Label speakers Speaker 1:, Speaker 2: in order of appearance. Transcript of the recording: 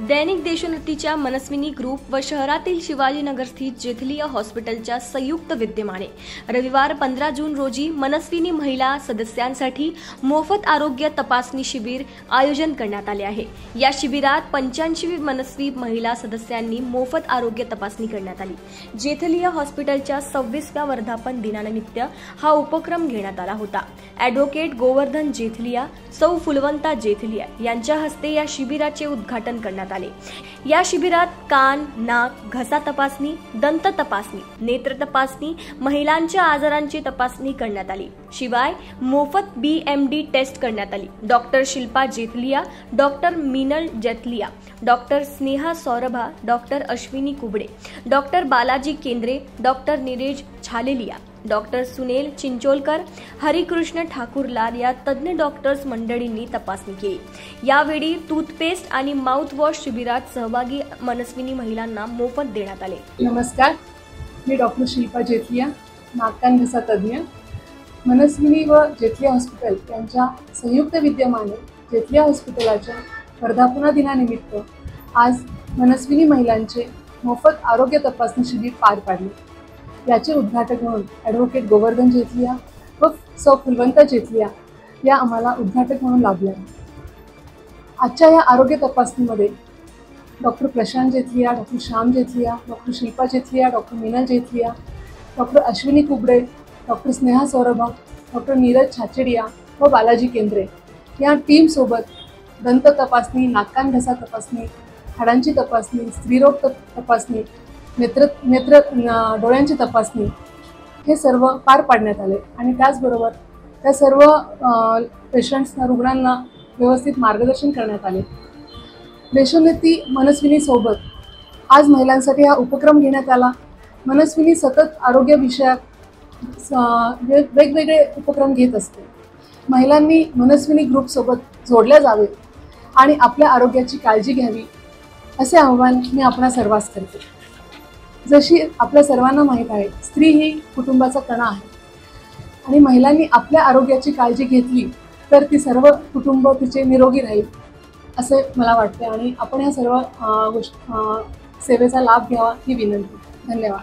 Speaker 1: दैनिक देशोन्नतीच्या Manaswini group व शहरातील शिवाजीनगर स्थित जेथलिया हॉस्पिटलच्या संयुक्त विद्यमाने रविवार 15 जून रोजी मनस्विनी महिला सदस्यांसाठी मोफत आरोग्य तपासणी शिबिर आयोजन करण्यात आले आहे। या शिबिरात 85 मनस्वी महिला सदस्यांनी मोफत आरोग्य तपासणी करण्यात आली। जेथलिया हॉस्पिटलच्या 26व्या वर्धापन दिनानिमित्त हा उपक्रम घेण्यात आला होता। ॲडव्होकेट गोवर्धन जेथलिया, सौ फुलवंता जेथलिया यांच्या हस्ते या शिबिराचे उद्घाटन करण्यात आले। या शिबिरात कान, नाक, घसा तपासणी, दंत तपासणी, नेत्र तपासणी, महिलांच्या आजारांची तपासणी करण्यात आली। शिवाय मोफत BMD टेस्ट करण्यात आली। Doctor Shilpa Jethliya, doctor Meenal Jethliya, doctor Sneha Saurabha, doctor Ashwini Kubde, doctor Balaji Kendre, doctor Neeraj Chhaleliya, doctor Sunil Chincholkar, Harikrishna Thakurlal या तज्ञ डॉक्टर्स मंडळींनी तपासणी केली। यावेळी टूथपेस्ट आणि माउथवॉश शिबिरात सहभागी मनस्विनी महिलांना मोफत देण्यात आले।
Speaker 2: नमस्कार, मी डॉक्टर शिल्पा जेथलिया, नाक कान घसा तज्ञ। मनस्विनी व जेथलिया हॉस्पिटल यांच्या संयुक्त विद्यमाने जेथलिया हॉस्पिटलाच्या वर्धापन दिनानिमित्त आज मनस्विनी महिलांचे मोफत आरोग्य तपासणी शिबिर पार पाडले। याचे उद्घाटक म्हणून ॲडव्होकेट गोवर्धन जेथलिया व सौ फुलवंता जेथलिया या आम्हाला उद्घाटक म्हणून लाभल्या। आजच्या या आरोग्य तपासणीमध्ये doctor Prashant Jethliya, doctor Shyam Jethliya, doctor Shilpa Jethliya, doctor Meenal Jethliya, doctor Ashwini Kubde, doctor Sneha Saurabha, doctor Neeraj Chhachediya व बालाजी केंद्रे या टीमसोबत दंत तपासणी, नाक कान घसा तपासणी, हाडांची तपासणी, स्त्रीरोग तपासणी, डोळ्यांची तपासणी हे सर्व पार पाडण्यात आले। आणि त्याचबरोबर त्या सर्व पेशंट्सना, रुग्णांना व्यवस्थित मार्गदर्शन करण्यात आले। देशोन्नती मनस्विनीसोबत आज महिलांसाठी हा उपक्रम घेण्यात आला। मनस्विनी सतत आरोग्य विषयक वेगवेगळे उपक्रम घेत असते। महिलांनी मनस्विनी ग्रुपसोबत जोडल्या जावे आणि आपल्या आरोग्याची काळजी घ्यावी असे आवाहन मी आपणा सर्वांस करते। जशी आपल्या सर्वांना माहीत आहे, स्त्री ही कुटुंबाचा कणा आहे आणि महिलांनी आपल्या आरोग्याची काळजी घेतली तर ती सर्व कुटुंब तिचे निरोगी राहील असे मला वाटते। आणि आपण या सर्व सेवेचा लाभ घ्यावा ही विनंती। धन्यवाद।